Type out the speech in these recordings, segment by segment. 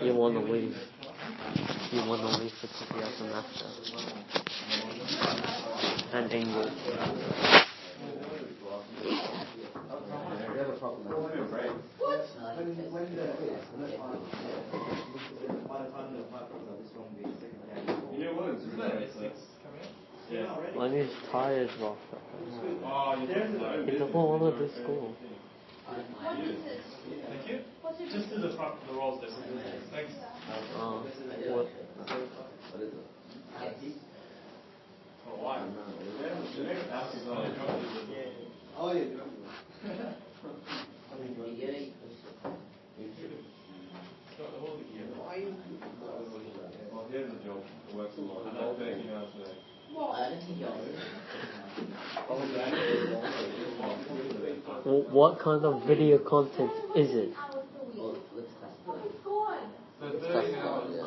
You want to leave. You want to leave the city as an actor. And English. When he's tired, Rob. He doesn't want to do school. What is it? Thank you. Just do the rolls there. Thanks. What? Oh, why? Oh, yeah. Well, here's a job. It works a lot. I'm not taking out today. What kind of video content is it?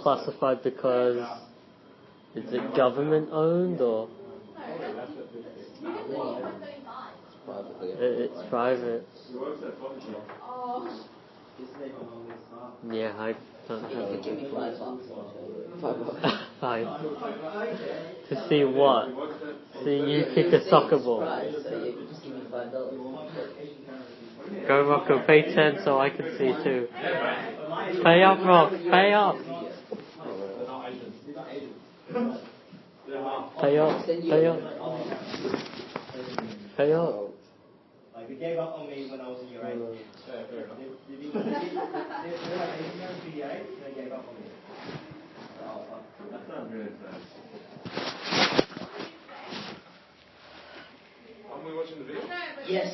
Classified because is it government owned or it's private? Yeah, I don't have a Five. To see what? See you kick a soccer ball. Go Rocco, pay 10 so I can see too. Pay up, Rock, pay up. Pay up, pay up. Pay up. Like, they gave up on me when I was in year 8. They gave up on me. That's not really nice. Are we watching the video? Yes.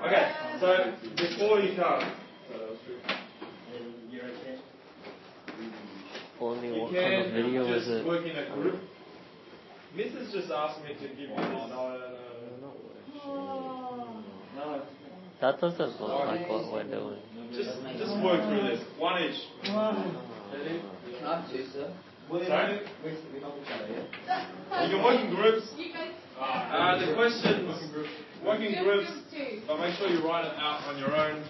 Okay, so before you come, Only you what kind of can video is just it? work in a group. Mrs. just asked me to give you no. That doesn't look like what we're doing. Just work through this. One each. Ready? Sorry? You can work in groups. The questions, work in groups, but make sure you write it out on your own.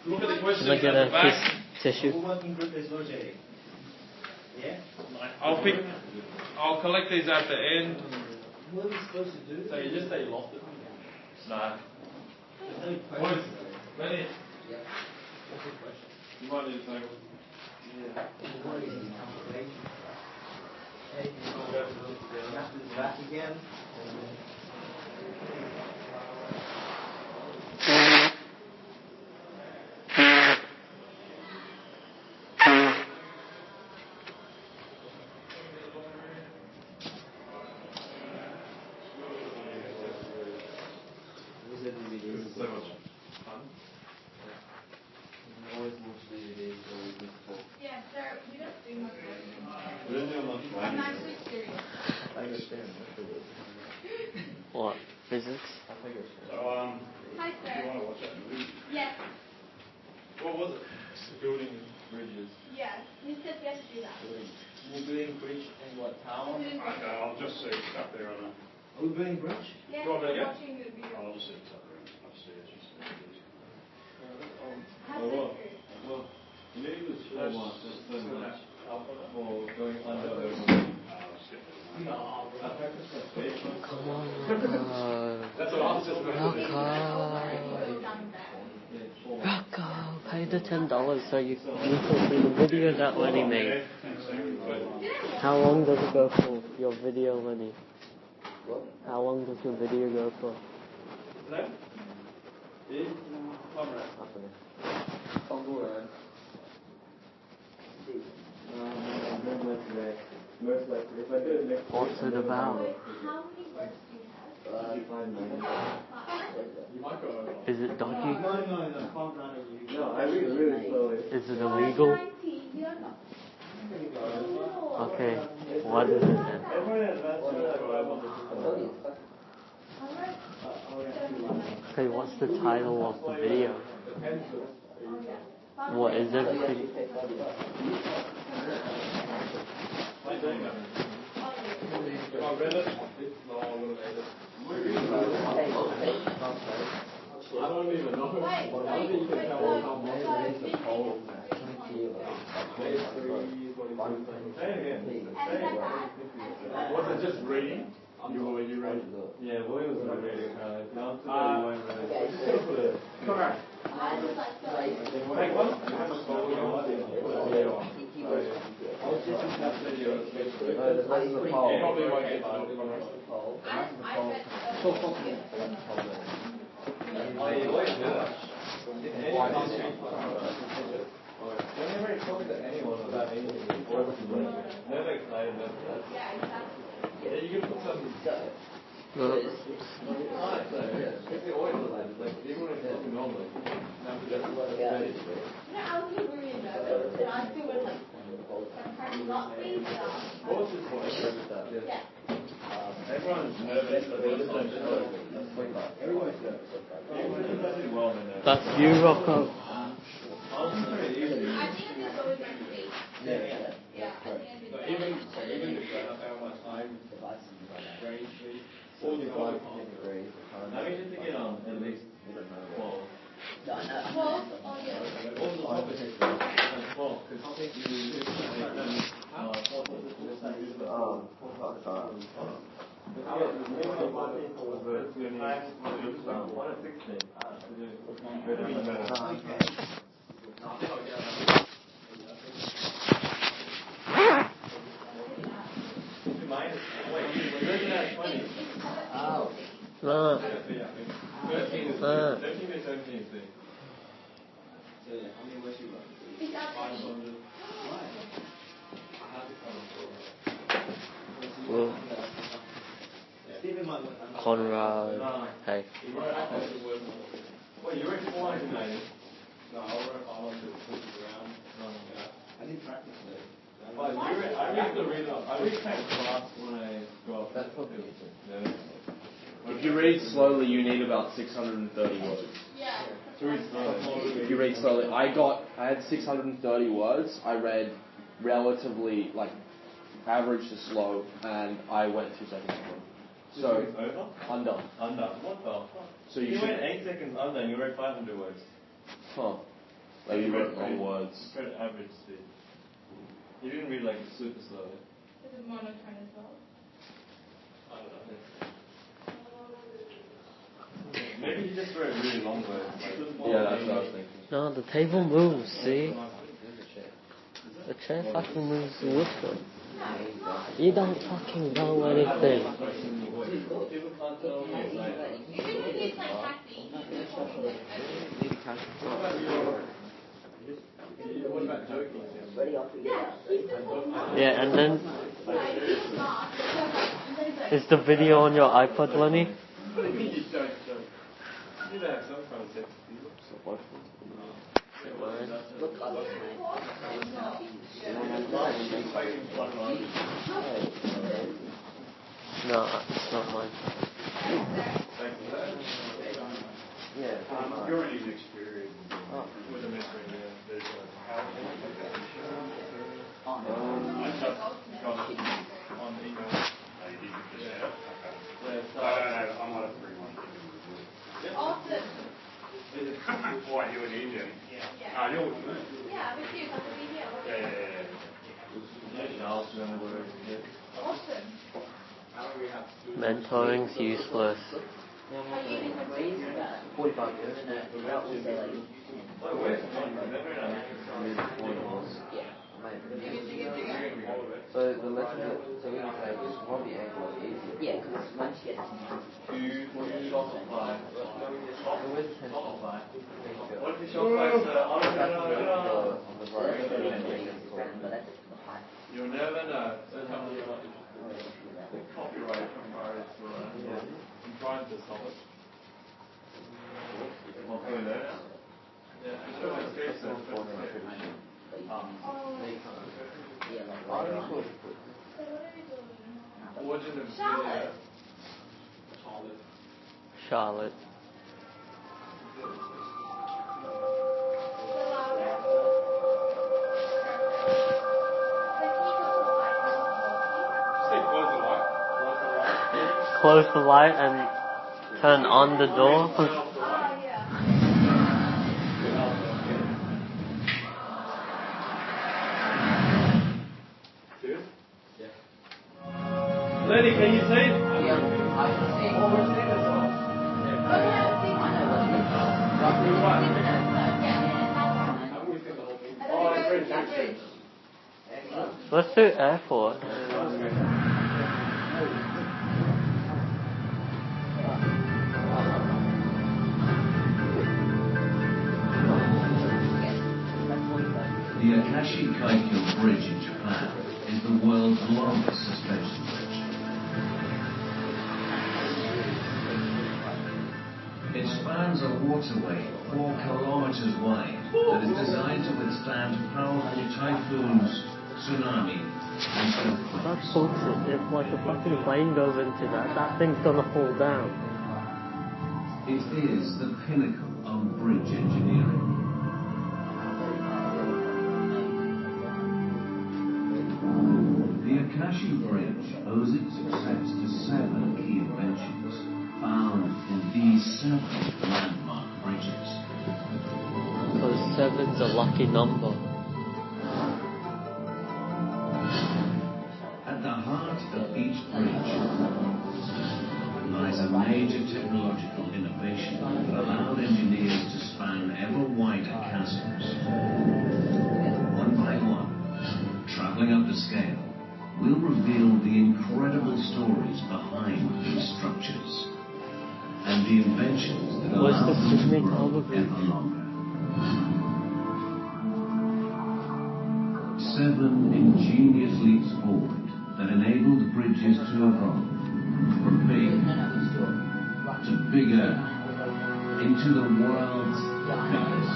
Look at the questions at the back. Tissue. I'll collect these at the end. What are we supposed to do? So you just say you lost it? No. Boys, ready? Yeah. What's the question? You might need to say. Back again. This is so much fun. Always watch DVDs, always miss talk. Yeah, so we don't do much. We don't do much. I'm actually serious. I understand. What? Physics? I think it's So, Hi, do sir. you want to watch that movie? Yes. What was it? Building bridges. Yes. He said yes to do that. We're doing bridge in what town? We're doing Okay, I'll just see it's up there on a. Are we doing bridge? Yes, You want me to we're go? watching the video. I'll just see it's up there upstairs. Have Oh, well. pictures. Well, you know you was so much, that's so much. For going under the... I practice my face. Come on, Rocco. That's what I was just Rocco, pay the $10 so you can see the video that Lenny made. How long does it go for, your video, Lenny? How long does your video go for? What's it about? How many words do you have? Is it dodgy? No, I read really slowly. Is it illegal? Okay, what is it then? Okay, what's the title of the video? What is everything? I don't even know. Was it just reading? You read? Yeah, William was reading. Now today you won't read. Correct. Take one. Probably won't get Whenever you talk to anyone about anything, never excited about that. Yeah, you can put some. It's nice though. It's always like even when it's talking normally. I was really nervous, and I still went like pressing up these stuff. What was this one? Yeah. Everyone's nervous, but they're so nervous. Everyone's nervous. Everyone's doing well in there. That's you, Rocco. I think it's always going to be. Yeah. I think it's Even if I found my time, strangely, all the guys in the grade. I mean, just to get at least 12. Well, oh yeah. All the topics is 12, because I think you Conrad. Hey. Well, you read 490. No, I didn't practice it. Well, I used to read I read kind of fast when I go up. That's probably If you read slowly, you need about 630 words. Yeah. To read slowly. If you read slowly, I had 630 words. I read relatively like average to slow, and I went 2 seconds slow. So over? Under. What the fuck? So you you went should. 8 seconds under and you read 500 words. Huh. Like you read long words. You read average speed. You didn't read like super slowly. Is it monotone as well? I don't know. Maybe you just read really long words. Yeah, that's what I was thinking. No, the table moves, see? The chair fucking moves with them. You don't fucking know anything. Even if it's like happy. What about joking? Yeah, and then is the video on your iPod, Lenny? You don't. You need to have some kind of sense of humor. No, it's not mine. You're already experienced with the mentoring. There's a I just got it on email. I'm not a 3 month. Awesome. Why, you in India? Yeah. I know what you mean. Yeah, with you, that's what we hear. Awesome. Mentoring's useless. So the lesson that so we say is Robbie angle is easier. Yeah, because once you get What if you shot five? You'll never know. Copyright from Paris. I'm trying to stop it. Yeah, I'm sure it's great. Origin of Charlotte. close the light and turn on the door? Lenny, can you see? Yeah, I can see. Oh, what's the name of Let's do airport. The Akashi-Kaikyo Bridge in Japan is the world's longest suspension bridge. It spans a waterway 4 kilometers wide that is designed to withstand powerful typhoons, tsunami, and earthquakes. That's bullshit. If like a fucking plane goes into that thing's gonna fall down. It is the pinnacle of bridge engineering. The Akashi Bridge owes its success to 7 key inventions found in these 7 landmark bridges. Because 7's a lucky number. At the heart of each bridge lies a major technological innovation that allowed engineers to span ever wider chasms. One by one, traveling up the scale, will reveal the incredible stories behind these structures and the inventions that allow them to grow ever longer. 7 ingenious leaps forward that enabled bridges to evolve from big to bigger into the world's biggest.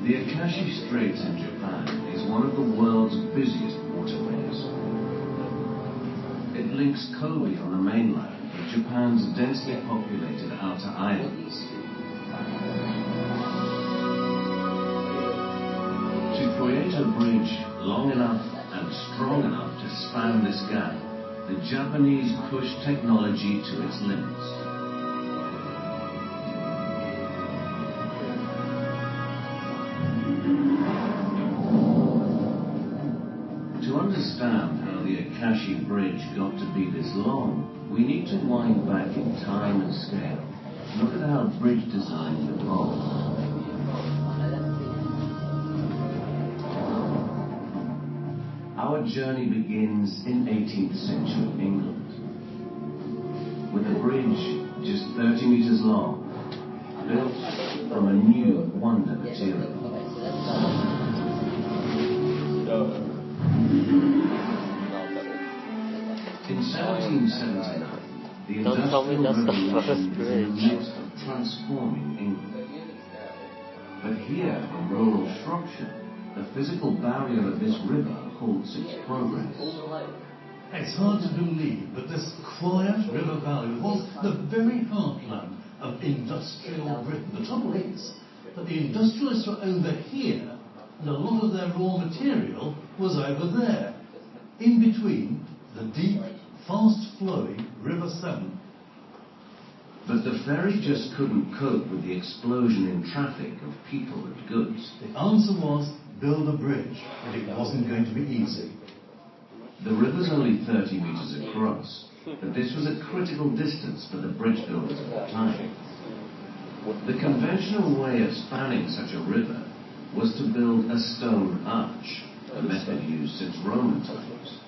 The Akashi Straits in Japan is one of the world's busiest waterways. It links Kobe on the mainland with Japan's densely populated outer islands. To create a bridge long enough and strong enough to span this gap, the Japanese pushed technology to its limits. To understand how the Akashi Bridge got to be this long, we need to wind back in time and scale. Look at how bridge design evolved. Our journey begins in 18th century England, with a bridge just 30 meters long, built from a new wonder material. In 1779, the Industrial Revolution was in the midst of transforming England. But here in rural Shropshire, the physical barrier of this river halts its progress. It's hard to believe, but this quiet river valley was the very heartland of industrial Britain. The trouble is that the industrialists were over here, and a lot of their raw material was over there, in between the deep, fast-flowing River Severn. But the ferry just couldn't cope with the explosion in traffic of people and goods. The answer was build a bridge, and it wasn't going to be easy. The river's only 30 meters across, but this was a critical distance for the bridge builders at the time. The conventional way of spanning such a river was to build a stone arch, a method used since Roman times.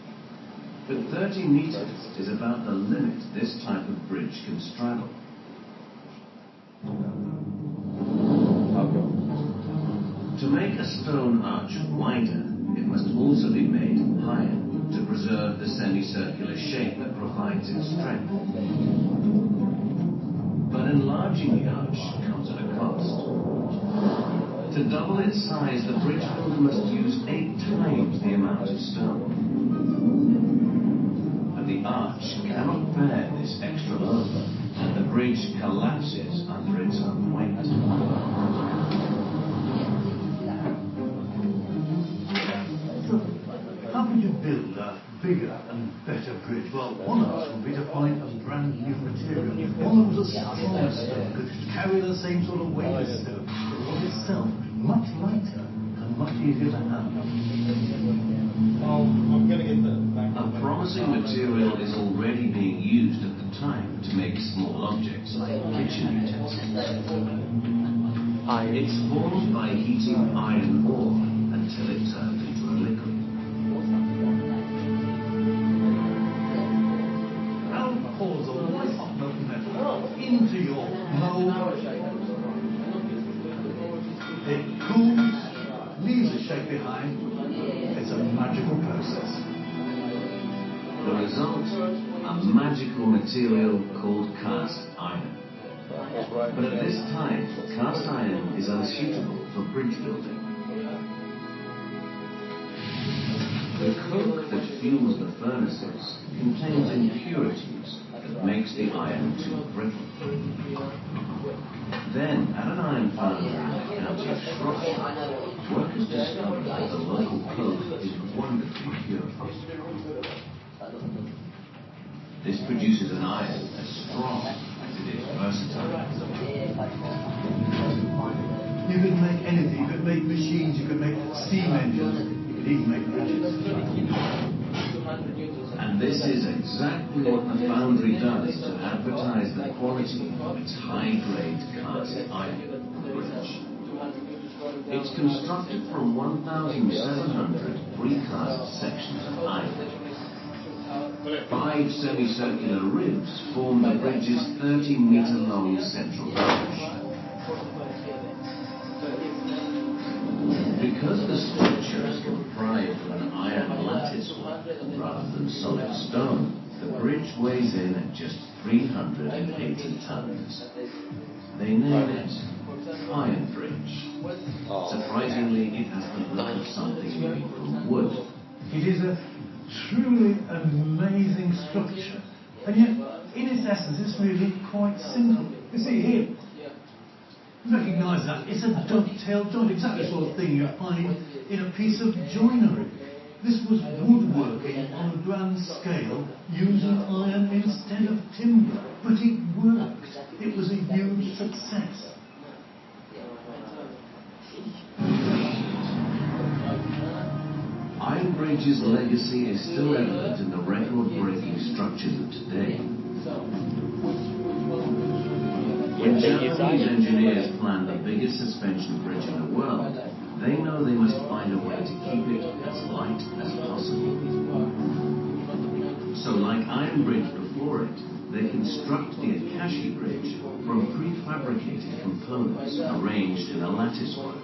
But 30 meters is about the limit this type of bridge can straddle. To make a stone arch wider, it must also be made higher to preserve the semicircular shape that provides its strength. But enlarging the arch comes at a cost. To To double its size, the bridge builder must use 8 times the amount of stone. But the arch cannot bear this extra load, and the bridge collapses under its own weight. How could you build a bigger and better bridge? Well, one option would be to find a brand new material, one that was as strong as stone, could carry the same sort of weight as stone, but was itself much lighter and much easier to handle. I'm going to get the back. A promising material is already being used at the time to make small objects like kitchen utensils. It's formed by heating iron ore until it turns into a liquid. Now pours a white hot molten metal into your mold. It cools, leaves a shape behind. It's a magical process. The result, a magical material called cast iron. But at this time, cast iron is unsuitable for bridge building. The coke that fuels the furnaces contains impurities that makes the iron too brittle. Then, at an iron foundry in the county of Shropshire, workers discovered that the local coke is wonderfully pure. This produces an iron as strong as it is versatile. You could make anything. You could make machines. You could make steam engines. You could even make bridges. And this is exactly what the foundry does to advertise the quality of its high-grade cast iron bridge. It's constructed from 1,700 precast sections of iron. 5 semicircular ribs form the bridge's 30-meter-long central bridge. Because the structure is comprised of an iron lattice work rather than solid stone, the bridge weighs in at just 380 tons. They name it Iron Bridge. Surprisingly, it has the look of something made from wood. It is a truly amazing structure. And yet, in its essence, it's really quite simple. You see here, recognise that it's a dovetail joint, exactly the sort of thing you find in a piece of joinery. This was woodworking on a grand scale using iron instead of timber, but it worked. It was a huge success. Iron Bridge's legacy is still evident in the record-breaking structures of today. When Japanese engineers plan the biggest suspension bridge in the world, they know they must find a way to keep it as light as possible. So, like Iron Bridge before it, they construct the Akashi Bridge from prefabricated components arranged in a latticework.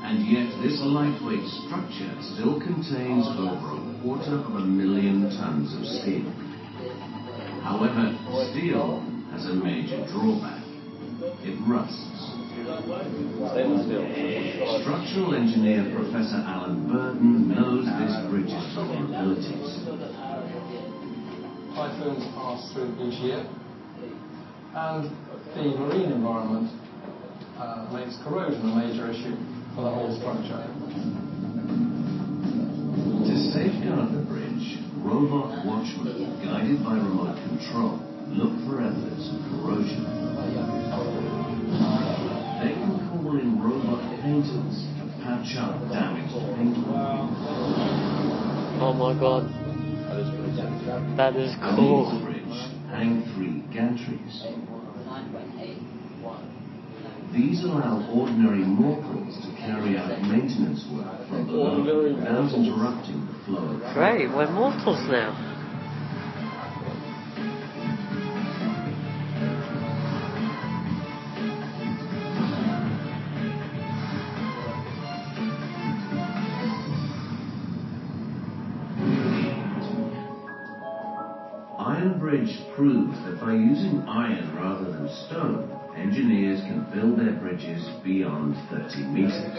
And yet this lightweight structure still contains over 250,000 tons of steel. However, steel has a major drawback. It rusts. Structural engineer Professor Alan Burton knows this bridge's vulnerabilities. Typhoons pass through each year, and the marine environment makes corrosion a major issue for the whole structure. To safeguard the bridge, robot watchmen, guided by remote control, look for evidence of corrosion. They can call in robot painters to patch up damaged paintwork. Oh my god. That is cool. Beneath the bridge hang 3 gantries. These allow ordinary mortals to carry out maintenance work from below without interrupting the flow of traffic. Great, we're mortals now. Iron Bridge proves that by using iron rather than stone, engineers can build their bridges beyond 30 meters.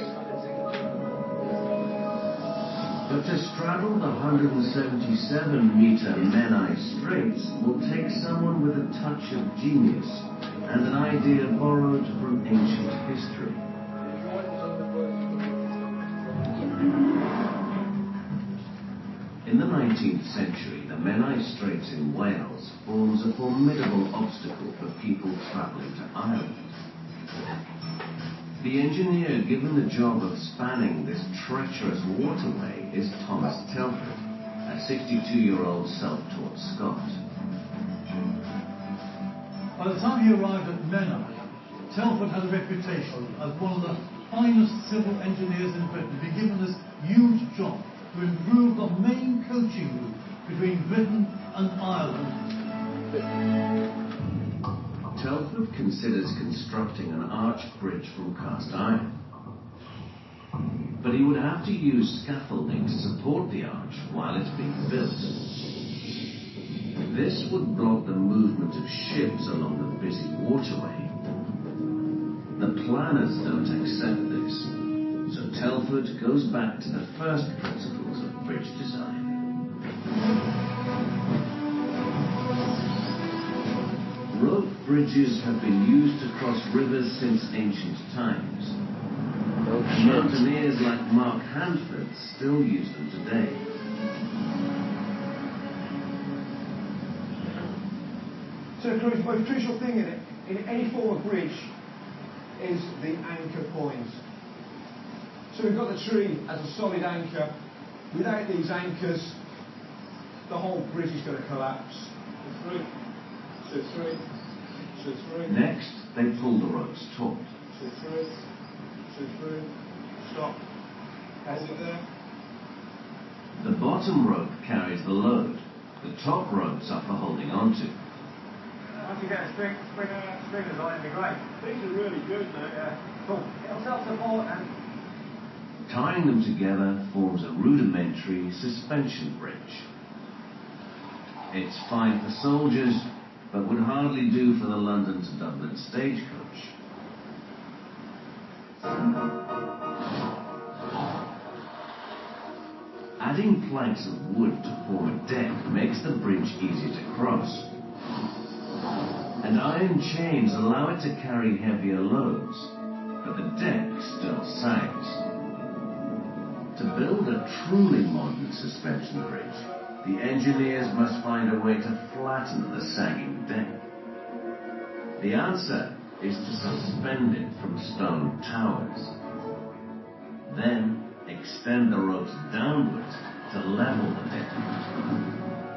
But to straddle the 177-meter Menai Straits will take someone with a touch of genius and an idea borrowed from ancient history. In the 19th century, the Menai Straits in Wales forms a formidable obstacle for people travelling to Ireland. The engineer given the job of spanning this treacherous waterway is Thomas Telford, a 62-year-old self-taught Scot. By the time he arrived at Menai, Telford had a reputation as one of the finest civil engineers in Britain, to be given this huge job to improve the main coaching route between Britain and Ireland. Telford considers constructing an arched bridge from cast iron. But he would have to use scaffolding to support the arch while it's being built. This would block the movement of ships along the busy waterway. The planners don't accept this, so Telford goes back to the first principles of bridge design. Rope bridges have been used to cross rivers since ancient times. Mountaineers like Mark Hanford still use them today. So the most crucial thing in any form of bridge is the anchor point. So we've got the tree as a solid anchor. Without these anchors, the whole bridge is going to collapse. Next, they pull the ropes taut. Stop. Hold it there. The bottom rope carries the load. The top ropes are for holding onto. Once you get a string design, it'll be great. These are really good, though. Yeah. Cool. It'll self-support and... Tying them together forms a rudimentary suspension bridge. It's fine for soldiers, but would hardly do for the London to Dublin stagecoach. Adding planks of wood to form a deck makes the bridge easier to cross. And iron chains allow it to carry heavier loads, but the deck still sags. To build a truly modern suspension bridge, the engineers must find a way to flatten the sagging deck. The answer is to suspend it from stone towers. Then extend the ropes downwards to level the deck.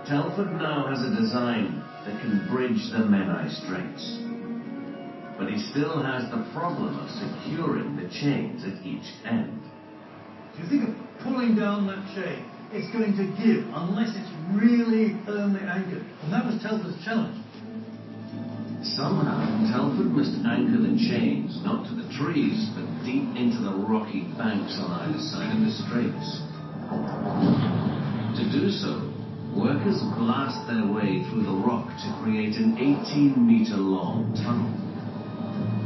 Telford now has a design that can bridge the Menai Straits. But he still has the problem of securing the chains at each end. If you think of pulling down that chain, it's going to give unless it's really firmly anchored. And that was Telford's challenge. Somehow, Telford must anchor the chains not to the trees, but deep into the rocky banks on either side of the straits. To do so, workers blast their way through the rock to create an 18-meter-long tunnel.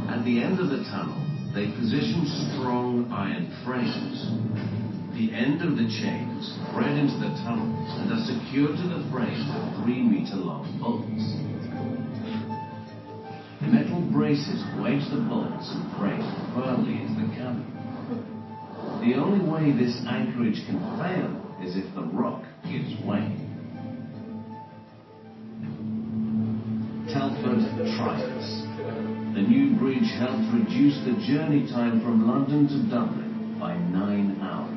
At the end of the tunnel, they position strong iron frames. The end of the chains thread into the tunnel and are secured to the frames with 3-meter-long bolts. Metal braces wedge the bolts and frames firmly into the cabin. The only way this anchorage can fail is if the rock gives way. Telford triumphs. The new bridge helped reduce the journey time from London to Dublin by 9 hours.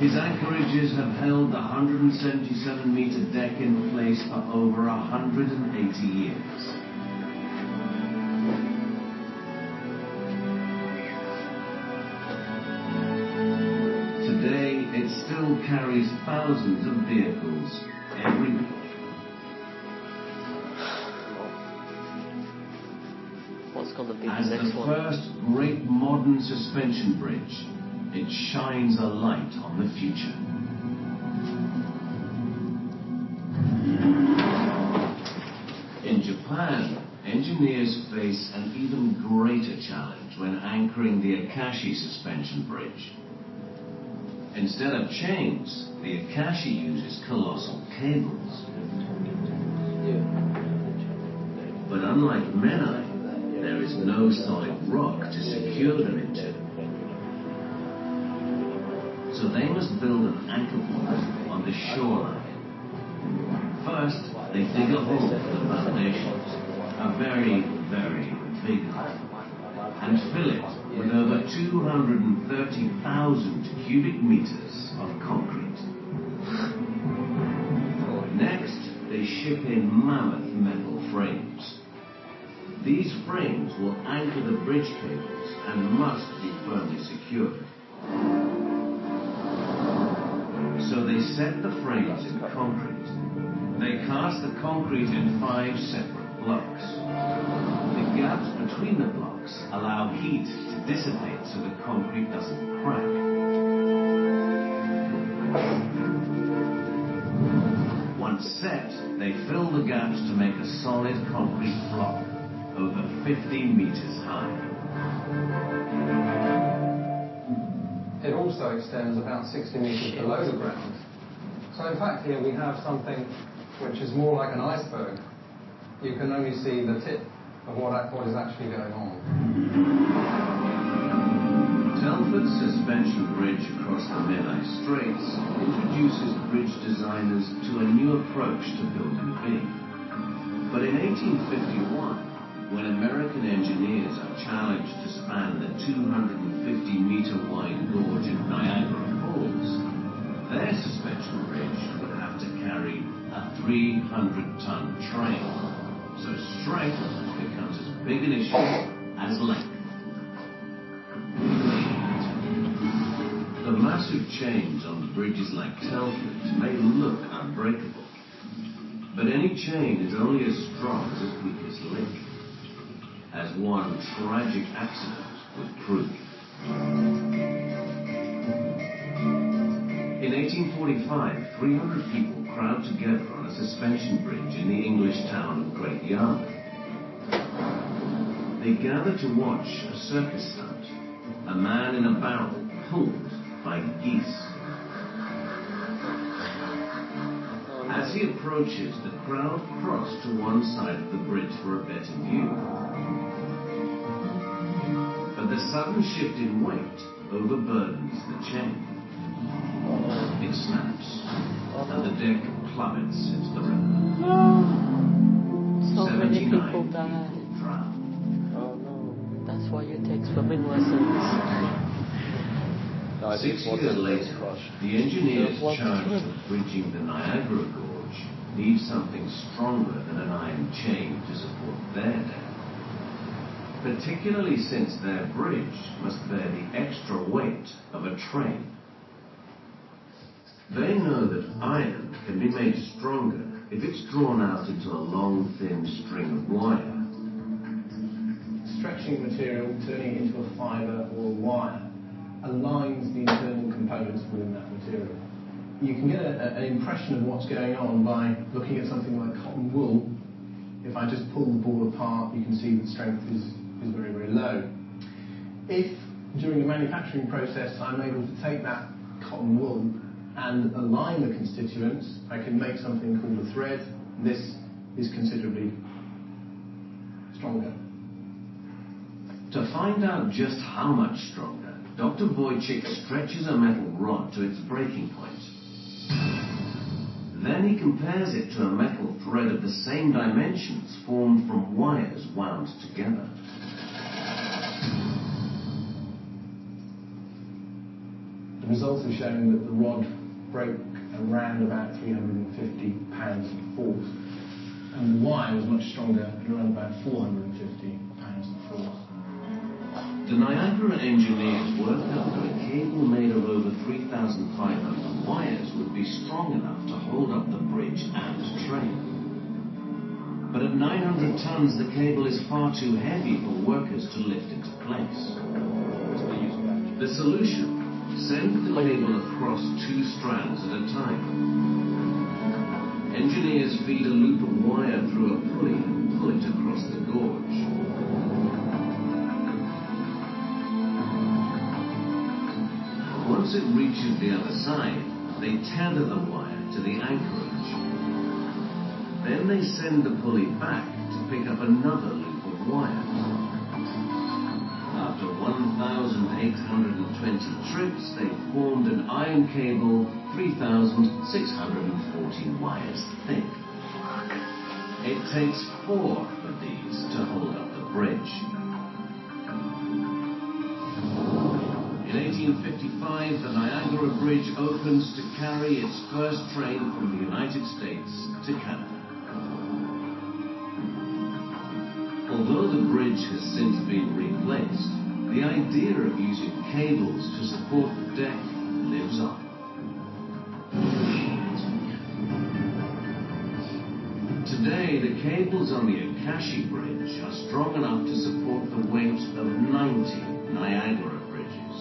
His anchorages have held the 177-meter deck in place for over 180 years. Today, it still carries thousands of vehicles every week. What's going to be As the next the one? first great modern suspension bridge, it shines a light on the future. In Japan, engineers face an even greater challenge when anchoring the Akashi suspension bridge. Instead of chains, the Akashi uses colossal cables. But unlike Menai, there is no solid rock to secure them into. So they must build an anchor point on the shoreline. First, they dig a hole for the foundations, a very, very big hole, and fill it with over 230,000 cubic meters of concrete. Next, they ship in mammoth metal frames. These frames will anchor the bridge cables and must be firmly secured. So they set the frames in concrete. They cast the concrete in 5 separate blocks. The gaps between the blocks allow heat to dissipate so the concrete doesn't crack. Once set, they fill the gaps to make a solid concrete block over 15 meters high. It also extends about 60 meters below the ground. So in fact here we have something which is more like an iceberg. You can only see the tip of what is actually going on. Telford's suspension bridge across the Menai Straits introduces bridge designers to a new approach to building big. But in 1851, when American engineers are challenged to span the 250-meter-wide gorge at Niagara Falls, their suspension bridge would have to carry a 300-ton train. So strength becomes as big an issue as length. The massive chains on bridges like Telford's may look unbreakable, but any chain is only as strong as its weakest link, as one tragic accident would prove. In 1845, 300 people crowd together on a suspension bridge in the English town of Great Yarmouth. They gather to watch a circus stunt, a man in a barrel pulled by geese. As he approaches, the crowd cross to one side of the bridge for a better view. But the sudden shift in weight overburdens the chain. It snaps, and the deck plummets into the river. So many people 79 died. people drown. Oh no, that's why you take swimming lessons. 6 years later, the engineers charged with bridging the Niagara Gorge need something stronger than an iron chain to support their deck. Particularly since their bridge must bear the extra weight of a train. They know that iron can be made stronger if it's drawn out into a long, thin string of wire. Stretching material, turning it into a fibre or a wire, aligns the internal components within that material. You can get an impression of what's going on by looking at something like cotton wool. If I just pull the ball apart, you can see that strength is very, very low. If, during the manufacturing process, I'm able to take that cotton wool and align the constituents, I can make something called a thread. This is considerably stronger. To find out just how much stronger, Dr. Wojcik stretches a metal rod to its breaking point. Then he compares it to a metal thread of the same dimensions formed from wires wound together. The results have shown that the rod broke around about 350 pounds of force, and the wire was much stronger at around about 450 pounds of force. The Niagara engineers worked out that a cable made of over 3,500 wires would be strong enough to hold up the bridge and train. But at 900 tons, the cable is far too heavy for workers to lift into place. The solution: send the cable across 2 strands at a time. Engineers feed a loop of wire through a pulley and pull it across the gorge. Once it reaches the other side, they tether the wire to the anchorage. Then they send the pulley back to pick up another loop of wire. After 1,820 trips, they formed an iron cable 3,640 wires thick. It takes 4 of these to hold up the bridge. In 1855, the Niagara Bridge opens to carry its first train from the United States to Canada. Although the bridge has since been replaced, the idea of using cables to support the deck lives on. Today, the cables on the Akashi Bridge are strong enough to support the weight of 90 Niagara bridges.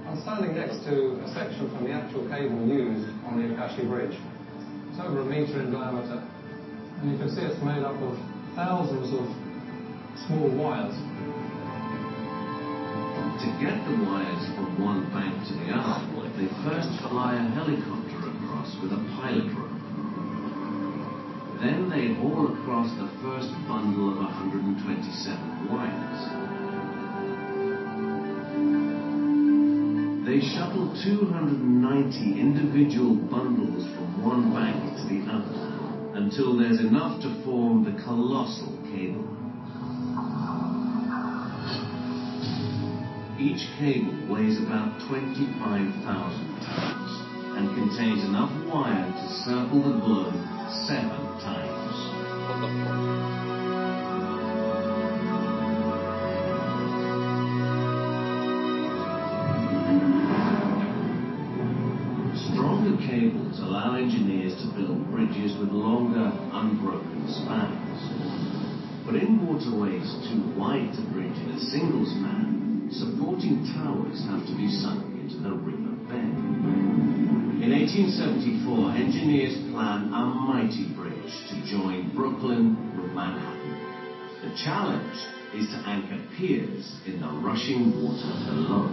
I'm standing next to a section from the actual cable used on the Akashi Bridge. It's over 1 metre in diameter, and you can see it's made up of thousands of small wires. To get the wires from one bank to the other, they first fly a helicopter across with a pilot rope. Then they haul across the first bundle of 127 wires. They shuttle 290 individual bundles from one bank to the other until there's enough to form the colossal cable. Each cable weighs about 25,000 tons and contains enough wire to circle the globe 7 times. What the fuck? Stronger cables allow engineers to build bridges with longer, unbroken spans. But in waterways too wide to bridge in a single span, supporting towers have to be sunk into the river bed. In 1874, engineers plan a mighty bridge to join Brooklyn with Manhattan. The challenge is to anchor piers in the rushing water below.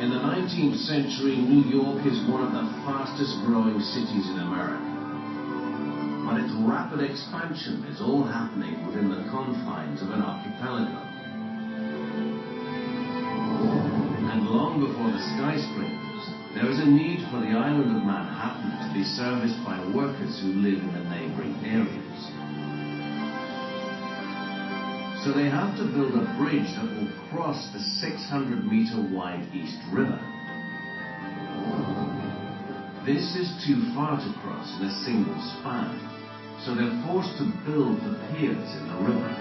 In the 19th century, New York is one of the fastest growing cities in America. But its rapid expansion is all happening within the confines of an archipelago. And long before the skyscrapers, there is a need for the island of Manhattan to be serviced by workers who live in the neighboring areas. So they have to build a bridge that will cross the 600-meter wide East River. This is too far to cross in a single span, so they're forced to build the piers in the river.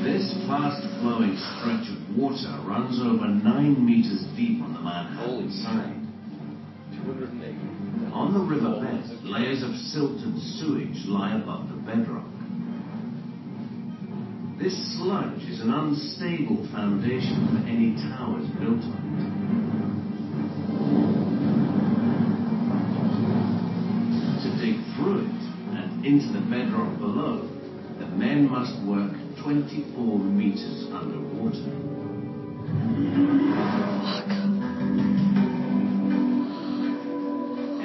This fast-flowing stretch of water runs over 9 meters deep on the Manhattan side. 280. On the riverbed, layers of silt and sewage lie above the bedrock. This sludge is an unstable foundation for any towers built on it. To dig through it and into the bedrock below, the men must work 24 meters underwater.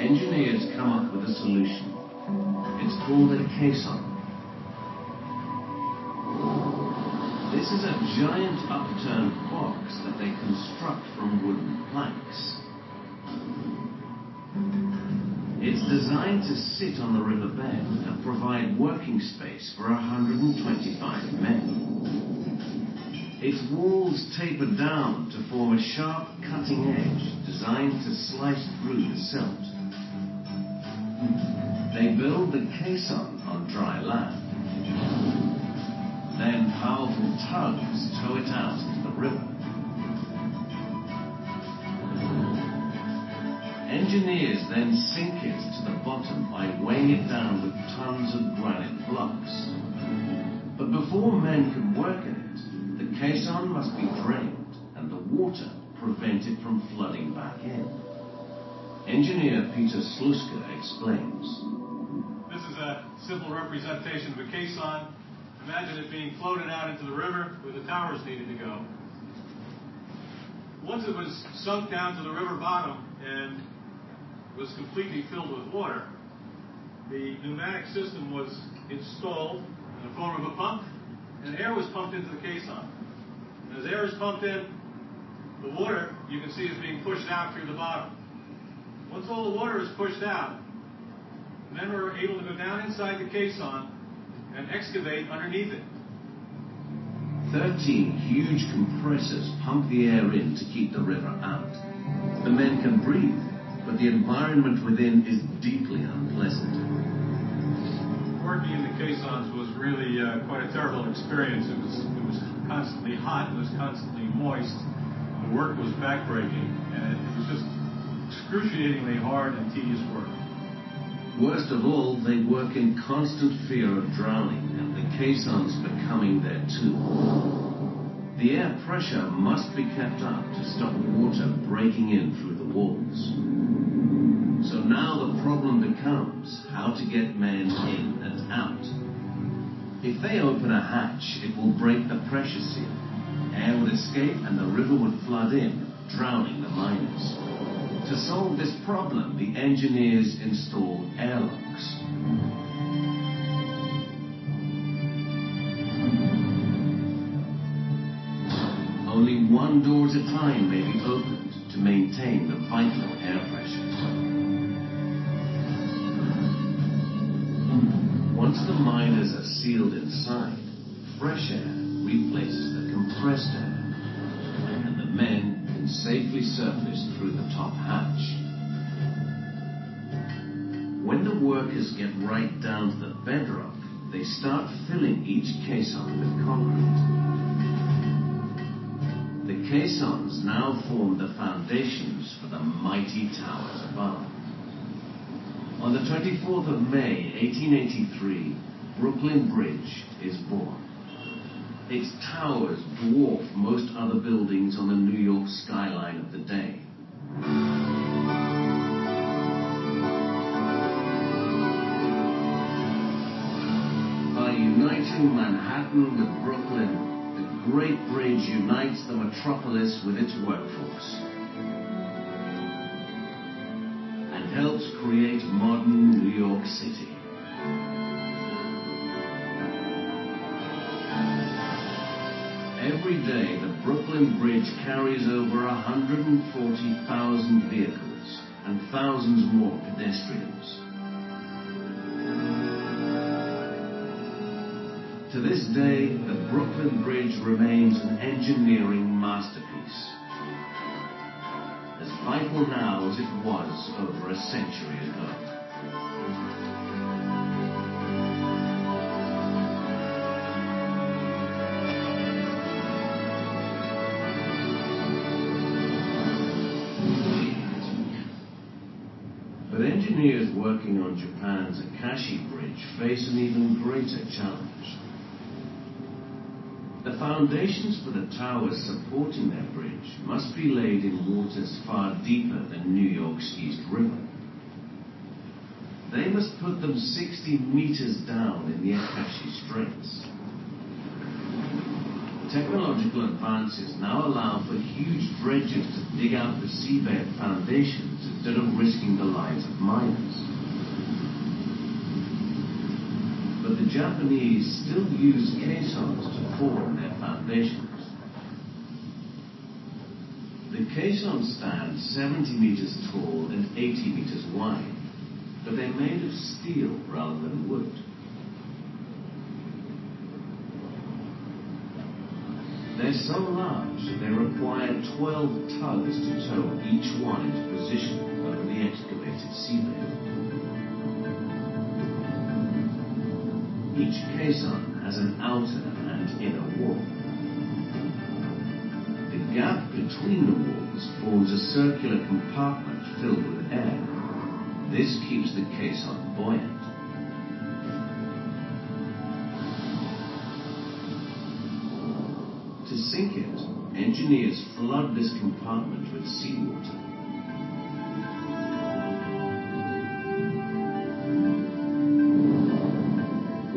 Engineers come up with a solution. It's called a caisson. This is a giant upturned box that they construct from wooden planks. It's designed to sit on the riverbed and provide working space for 125 men. Its walls taper down to form a sharp cutting edge designed to slice through the silt. They build the caisson on dry land. Then powerful tugs tow it out into the river. Engineers then sink it to the bottom by weighing it down with tons of granite blocks. But before men men can work in it, the caisson must be drained and the water prevented from flooding back in. Engineer Peter Sluska explains. This is a simple representation of a caisson. Imagine it being floated out into the river where the towers needed to go. Once it was sunk down to the river bottom and was completely filled with water, the pneumatic system was installed in the form of a pump, and air was pumped into the caisson. And as air is pumped in, the water, you can see, is being pushed out through the bottom. Once all the water is pushed out, men were able to go down inside the caisson and excavate underneath it. 13 huge compressors pump the air in to keep the river out. The men can breathe, but the environment within is deeply unpleasant. Working in the caissons was really quite a terrible experience. It was constantly hot, it was constantly moist, the work was backbreaking, and it was just excruciatingly hard and tedious work. Worst of all, they work in constant fear of drowning and the caissons becoming their tomb. The air pressure must be kept up to stop water breaking in through the walls. So now the problem becomes how to get men in and out. If they open a hatch, it will break the pressure seal. Air would escape and the river would flood in, drowning the miners. To solve this problem, the engineers install airlocks. Only one door at a time may be opened to maintain the vital air pressure. Once the miners are sealed inside, fresh air replaces the compressed air, and the men can safely surface through the top hatch. When the workers get right down to the bedrock, they start filling each caisson with concrete. The caissons now form the foundations for the mighty towers above. On the 24th of May, 1883, Brooklyn Bridge is born. Its towers dwarf most other buildings on the New York skyline of the day. By uniting Manhattan with Brooklyn, the Great Bridge unites the metropolis with its workforce and helps create modern New York City. Every day, the Brooklyn Bridge carries over 140,000 vehicles and thousands more pedestrians. To this day, the Brooklyn Bridge remains an engineering masterpiece, as vital now as it was over a century ago. But engineers working on Japan's Akashi Bridge face an even greater challenge. The foundations for the towers supporting their bridge must be laid in waters far deeper than New York's East River. They must put them 60 meters down in the Akashi Straits. Technological advances now allow for huge dredges to dig out the seabed foundations instead of risking the lives of miners. But the Japanese still use caissons to form their foundations. The caissons stand 70 meters tall and 80 meters wide, but they're made of steel rather than wood. They're so large they require 12 tugs to tow each one into position over the excavated seabed. Each caisson has an outer and inner wall. The gap between the walls forms a circular compartment filled with air. This keeps the caisson buoyant. To sink it, engineers flood this compartment with seawater.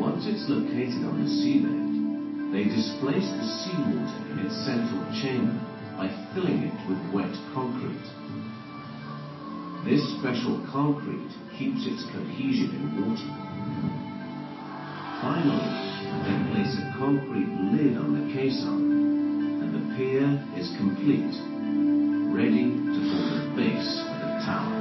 Once it's located on the seabed, they displace the seawater in its central chamber by filling it with wet concrete. This special concrete keeps its cohesion in water. Finally, they place a concrete lid on the caisson, and the pier is complete, ready to form the base for the tower.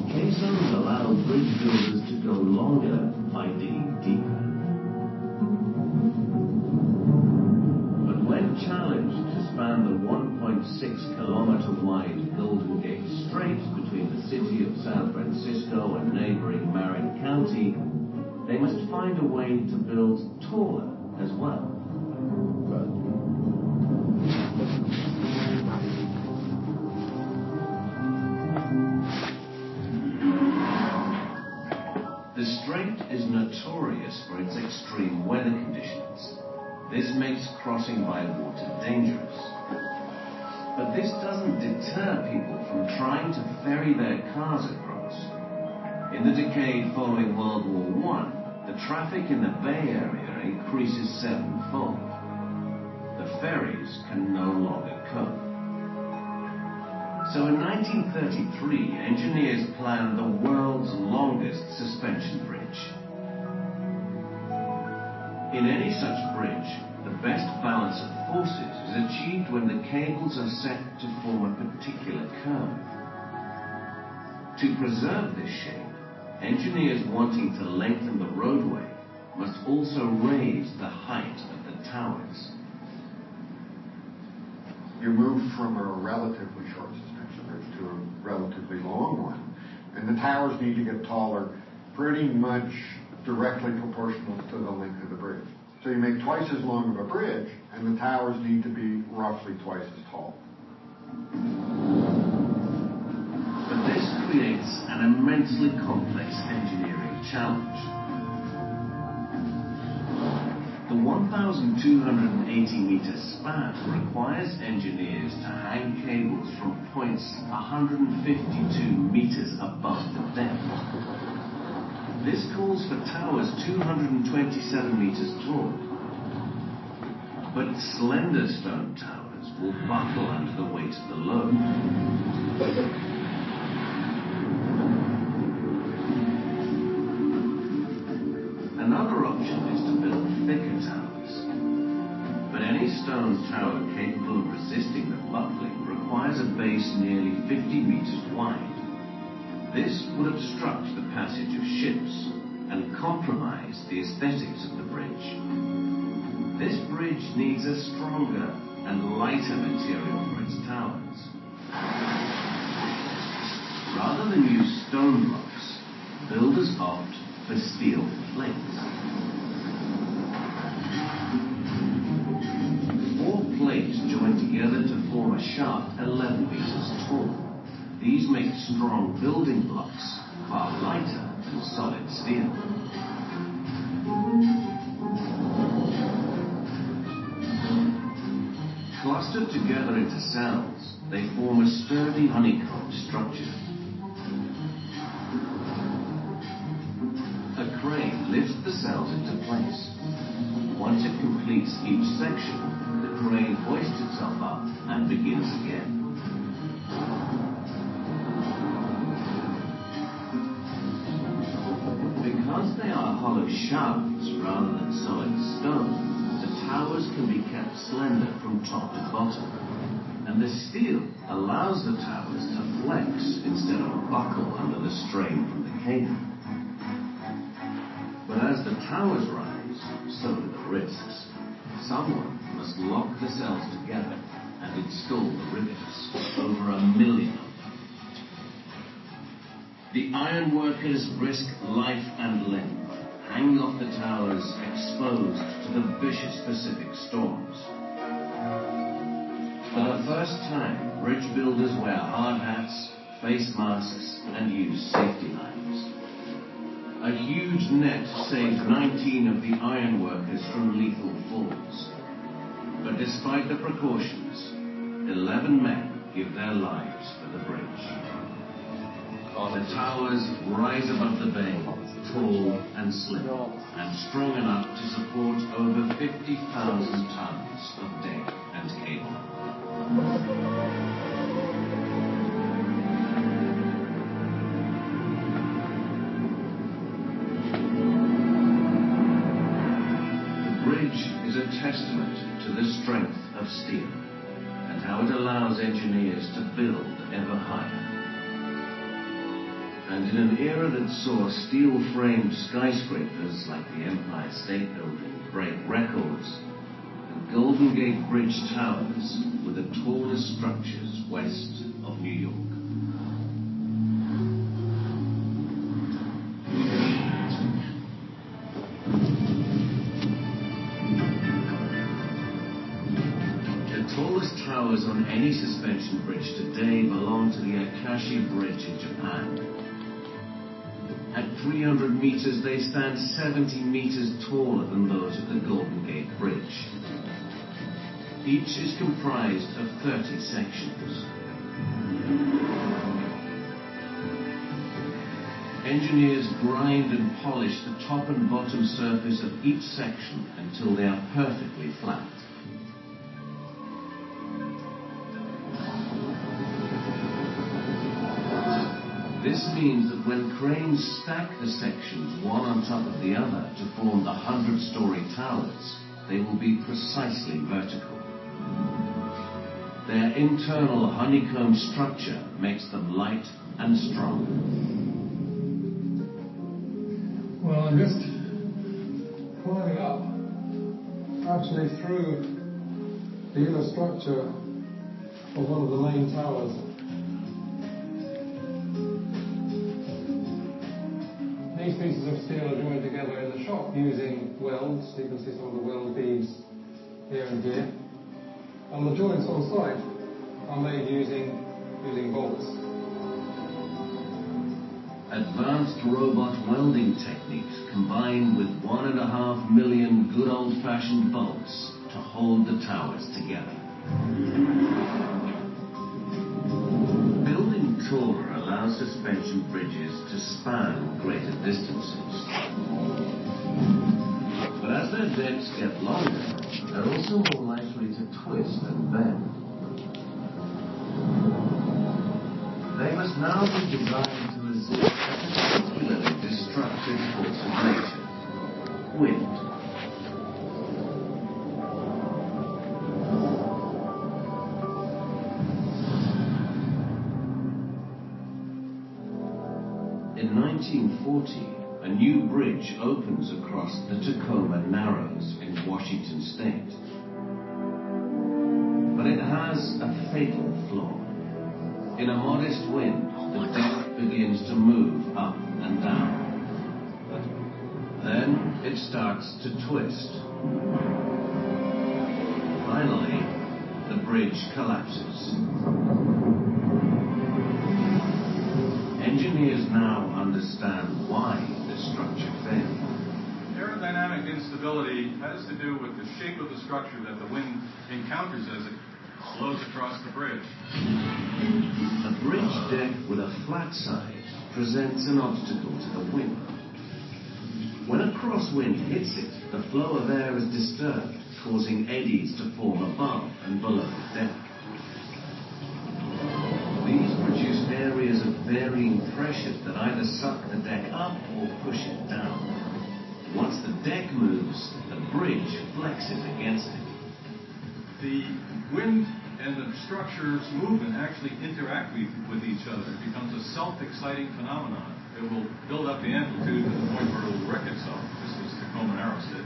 Caissons allow bridge builders to go longer by digging deeper. But when challenged to span the 1.6-kilometer wide Golden Gate Strait between the city of San Francisco and neighboring Marin County, they must find a way to build taller as well. The strait is notorious for its extreme weather conditions. This makes crossing by water dangerous. But this doesn't deter people from trying to ferry their cars across. In the decade following World War I, the traffic in the Bay Area increases sevenfold. The ferries can no longer cope. So in 1933, engineers planned the world's longest suspension bridge. In any such bridge, the best balance of forces is achieved when the cables are set to form a particular curve. To preserve this shape, engineers wanting to lengthen the roadway must also raise the height of the towers. You move from a relatively short suspension bridge to a relatively long one, and the towers need to get taller, pretty much directly proportional to the length of the bridge. So you make twice as long of a bridge, and the towers need to be roughly twice as tall. But this creates an immensely complex engineering challenge. The 1,280-meter span requires engineers to hang cables from points 152 meters above the depth. This calls for towers 227 meters tall. But slender stone towers will buckle under the weight of the load. Another option is to build thicker towers. But any stone tower capable of resisting the buckling requires a base nearly 50 meters wide. This would obstruct the passage of ships and compromise the aesthetics of the bridge. This bridge needs a stronger and lighter material for its towers. Rather than use stone blocks, builders opt for steel plates. 4 plates join together to form a shaft 11 meters tall. These make strong building blocks, far lighter than solid steel. Clustered together into cells, they form a sturdy honeycomb structure. A crane lifts the cells into place. Once it completes each section, the crane hoists itself up and begins again. Because they are hollow shafts rather than solid stone, the towers can be kept slender from top to bottom, and the steel allows the towers to flex instead of buckle under the strain from the cable. But as the towers rise, so do the risks. Someone must lock the cells together and install the rivets, over 1 million of them. The ironworkers risk life and limb, hanging off the towers exposed to the vicious Pacific storms. For the first time, bridge builders wear hard hats, face masks, and use safety lines. A huge net saved 19 of the iron workers from lethal falls. But despite the precautions, 11 men give their lives for the bridge. The towers rise above the bay, tall and slim, and strong enough to support over 50,000 tons of deck and cable. The bridge is a testament to the strength of steel and how it allows engineers to build ever higher. And in an era that saw steel-framed skyscrapers like the Empire State Building break records, the Golden Gate Bridge Towers were the tallest structures west of New York. The tallest towers on any suspension bridge today belong to the Akashi Bridge in Japan. At 300 meters, they stand 70 meters taller than those of the Golden Gate Bridge. Each is comprised of 30 sections. Engineers grind and polish the top and bottom surface of each section until they are perfectly flat. This means that when cranes stack the sections one on top of the other to form the 100-story towers, they will be precisely vertical. Their internal honeycomb structure makes them light and strong. Well, I'm just climbing up, actually through the inner structure of one of the main towers. These pieces of steel are joined together in the shop using welds. You can see some of the weld beads here and here. And the joints on site are made using bolts. Advanced robot welding techniques combined with 1.5 million good old-fashioned bolts to hold the towers together. Building taller allows suspension bridges to span greater distances. But as their decks get longer, they're also more likely to twist and bend. They must now be designed to resist a particularly destructive force of nature: wind. In 1940, a new bridge opens across the Tacoma Narrows in Washington State. But it has a fatal flaw. In a modest wind, the deck begins to move up and down. Then it starts to twist. Finally, the bridge collapses. Engineers now understand why the structure failed. Aerodynamic instability has to do with the shape of the structure that the wind encounters as it blows across the bridge. A bridge deck with a flat side presents an obstacle to the wind. When a crosswind hits it, the flow of air is disturbed, causing eddies to form above and below the deck. These produce areas of varying pressures that either suck the deck up or push it down. Once the deck moves, the bridge flexes against it. The wind and the structure's movement actually interact with each other. It becomes a self-exciting phenomenon. It will build up the amplitude to the point where it will wreck itself, just as Tacoma Narrows did.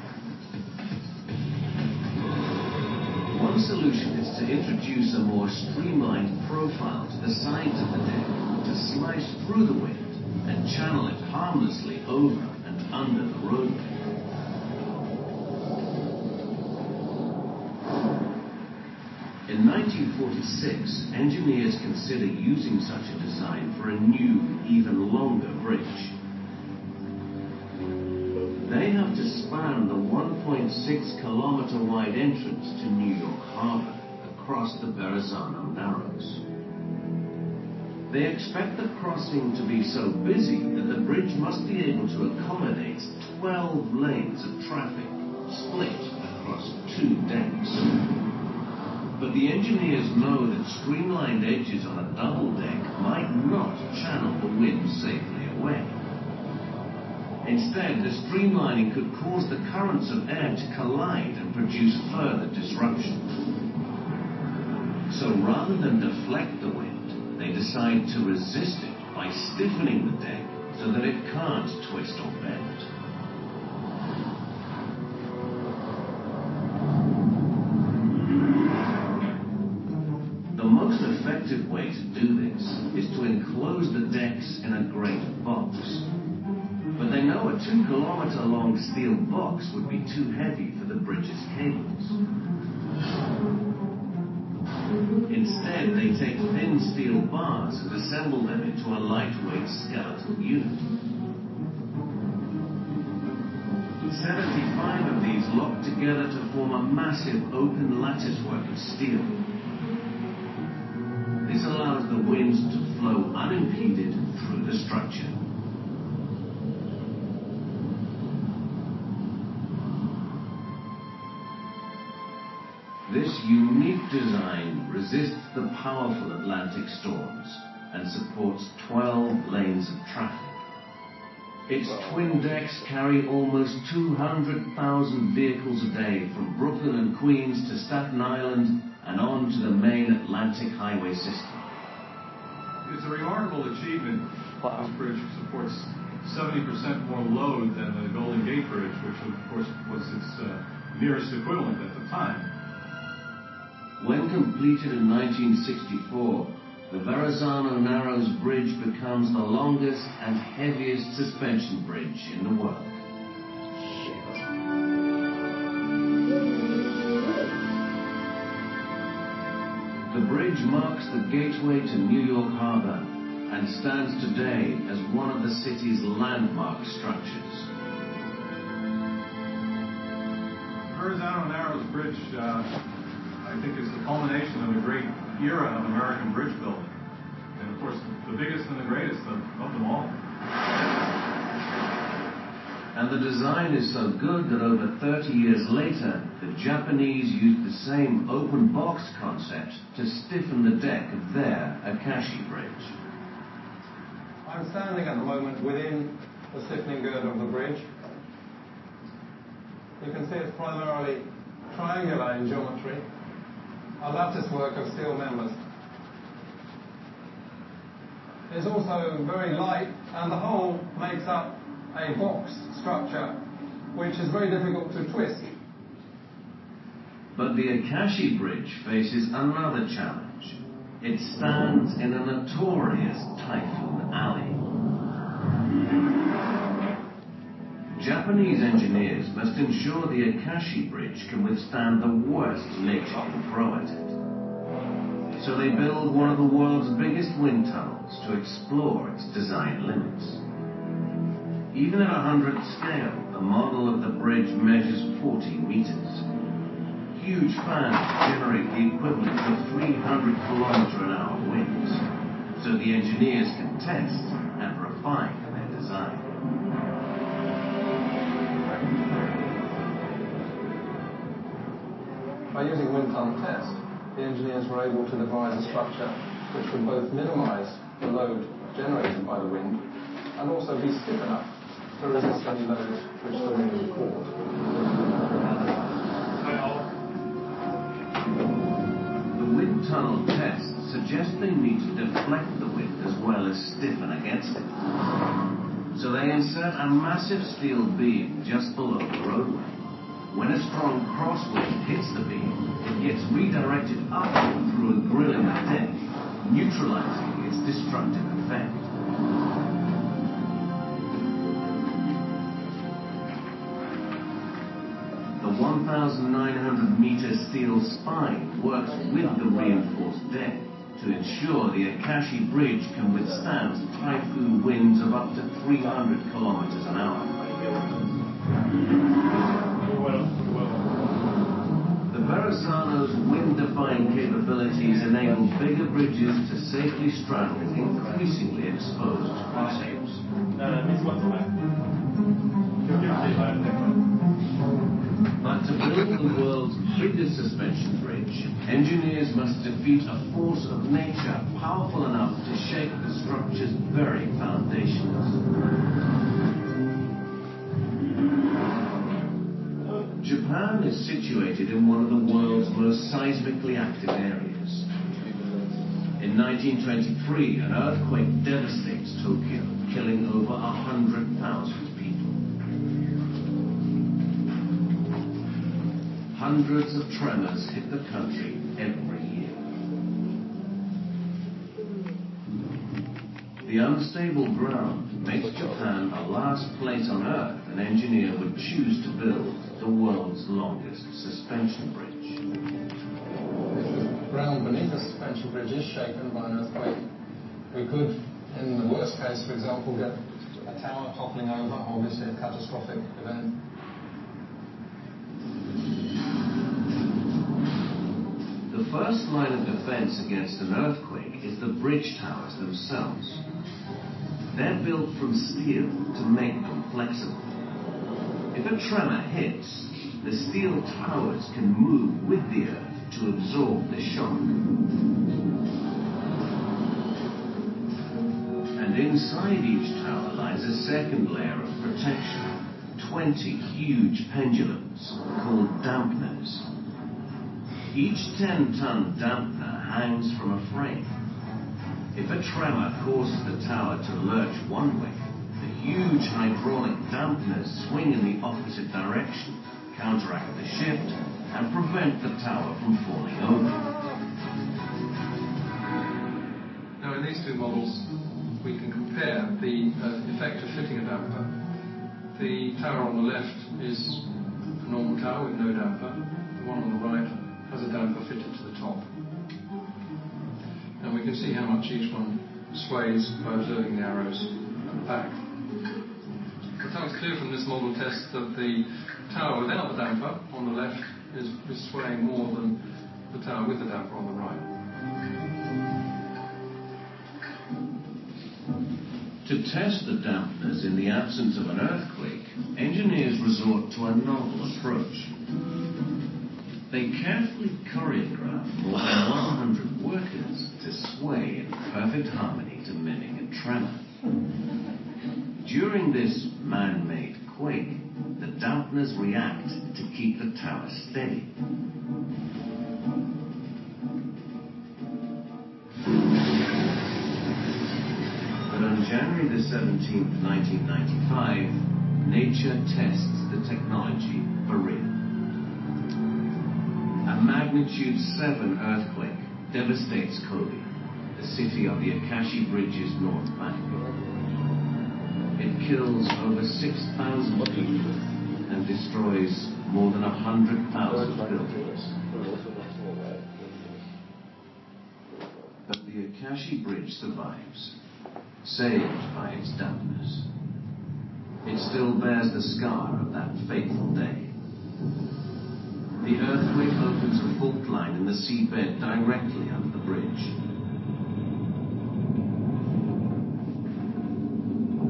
One solution is to introduce a more streamlined profile to the sides of the deck to slice through the wind and channel it harmlessly over and under the roadway. In 1946, engineers considered using such a design for a new, even longer bridge. They have to span the 1.6-kilometer wide entrance to New York Harbor across the Verrazano Narrows. They expect the crossing to be so busy that the bridge must be able to accommodate 12 lanes of traffic split across 2 decks. But the engineers know that streamlined edges on a double deck might not channel the wind safely away. Instead, the streamlining could cause the currents of air to collide and produce further disruption. So rather than deflect the wind, they decide to resist it by stiffening the deck so that it can't twist or bend. The most effective way to do this is to enclose the decks in a great box. But they know a 2-kilometer-long steel box would be too heavy for the bridge's cables. Instead, they take thin steel bars and assemble them into a lightweight skeletal unit. 75 of these lock together to form a massive open latticework of steel. This allows the wind to flow unimpeded through the structure. This unique design resists the powerful Atlantic storms and supports 12 lanes of traffic. Its twin decks carry almost 200,000 vehicles a day from Brooklyn and Queens to Staten Island and on to the main Atlantic highway system. It's a remarkable achievement. This bridge supports 70% more load than the Golden Gate Bridge, which of course was its nearest equivalent at the time. When completed in 1964, the Verrazano Narrows Bridge becomes the longest and heaviest suspension bridge in the world. The bridge marks the gateway to New York Harbor and stands today as one of the city's landmark structures. Verrazano Narrows Bridge, I think, is the culmination of a great era of American bridge building. And of course, the biggest and the greatest of them all. And the design is so good that over 30 years later, the Japanese used the same open box concept to stiffen the deck of their Akashi Bridge. I'm standing at the moment within the stiffening girder of the bridge. You can see it's primarily triangular in geometry, a lattice work of steel members. It's also very light, and the whole makes up a box structure which is very difficult to twist. But the Akashi Bridge faces another challenge. It stands in a notorious typhoon alley. Japanese engineers must ensure the Akashi Bridge can withstand the worst nature can throw at it. So they build one of the world's biggest wind tunnels to explore its design limits. Even at 100th scale, the model of the bridge measures 40 meters. Huge fans generate the equivalent of 300-kilometer-an-hour winds, so the engineers can test and refine their design. By using wind tunnel test, the engineers were able to devise a structure which would both minimize the load generated by the wind and also be stiff enough to resist any loads which the wind would cause. The wind tunnel test suggests they need to deflect the wind as well as stiffen against it. So they insert a massive steel beam just below the roadway. When a strong crosswind hits the beam, it gets redirected upward through a grill in the deck, neutralizing its destructive effect. The 1,900-meter steel steel spine works with the reinforced deck to ensure the Akashi Bridge can withstand typhoon winds of up to 300 kilometers an hour. The Verrazzano's wind-defying capabilities enable bigger bridges to safely straddle increasingly exposed crosshaves. But to build the world's biggest suspension bridge, engineers must defeat a force of nature powerful enough to shake the structure's very foundations. Japan is situated in one of the world's most seismically active areas. In 1923, an earthquake devastates Tokyo, killing over 100,000 people. Hundreds of tremors hit the country every year. The unstable ground makes Japan a last place on Earth an engineer would choose to build the world's longest suspension bridge. The ground beneath the suspension bridge is shaken by an earthquake. We could, in the worst case, for example, get a tower toppling over, obviously a catastrophic event. The first line of defense against an earthquake is the bridge towers themselves. They're built from steel to make them flexible. If a tremor hits, the steel towers can move with the earth to absorb the shock. And inside each tower lies a second layer of protection, 20 huge pendulums called dampeners. Each 10-ton dampener hangs from a frame. If a tremor causes the tower to lurch one way, the huge hydraulic dampeners swing in the opposite direction, counteract the shift, and prevent the tower from falling over. Now, in these two models, we can compare the effect of fitting a damper. The tower on the left is a normal tower with no damper. The one on the right has a damper fitted to the top. And we can see how much each one sways by observing the arrows at the back. It becomes clear from this model test that the tower without the damper on the left is swaying more than the tower with the damper on the right. To test the dampeners in the absence of an earthquake, engineers resort to a novel approach. They carefully choreograph more than 100 workers to sway in perfect harmony to mimic a tremor. During this man-made quake, the dampeners react to keep the tower steady. But on January the 17th, 1995, nature tests the technology for real. A magnitude 7 earthquake devastates Kobe, the city of the Akashi Bridge's north bank. It kills over 6,000 people and destroys more than 100,000 buildings. But the Akashi Bridge survives, saved by its dampeners. It still bears the scar of that fateful day. The earthquake opens a fault line in the seabed directly under the bridge.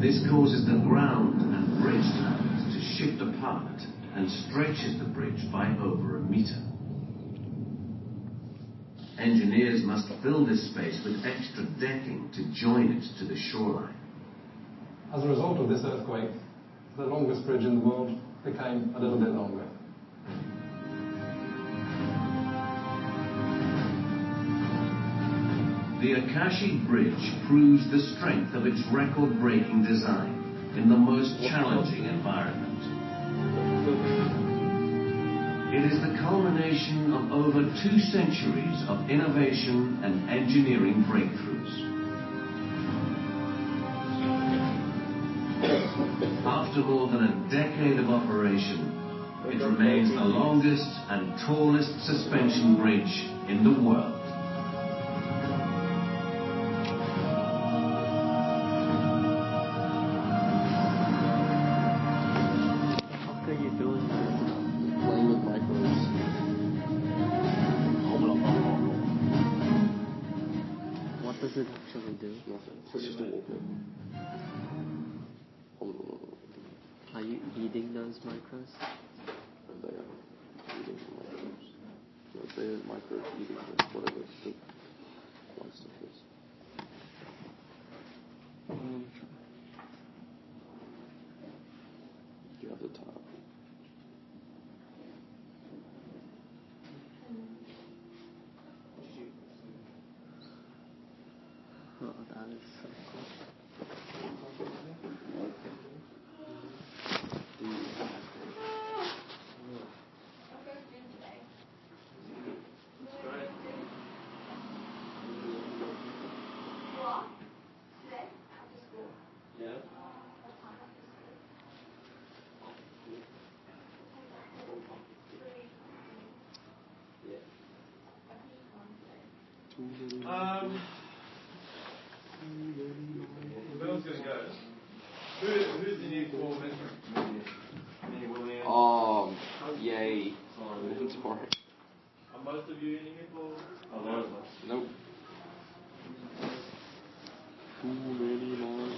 This causes the ground and bridge towers to shift apart and stretches the bridge by over a meter. Engineers must fill this space with extra decking to join it to the shoreline. As a result of this earthquake, the longest bridge in the world became a little bit longer. The Akashi Bridge proves the strength of its record-breaking design in the most challenging environment. It is the culmination of over 2 centuries of innovation and engineering breakthroughs. After more than a decade of operation, It remains the longest and tallest suspension bridge in the world. What are you doing, man? Playing with micros. What does it actually do? Nothing. It's just a wallpaper. Are you eating those micros? And they are eating the microbes. No, they're microbes eating whatever the white stuff is. You have the top. Oh, that is so cool. The bell's going to go. Who's in here for mentoring? Me, William. Oh, yay. It's hard. Are most of you in here for? Nope. Too many miles.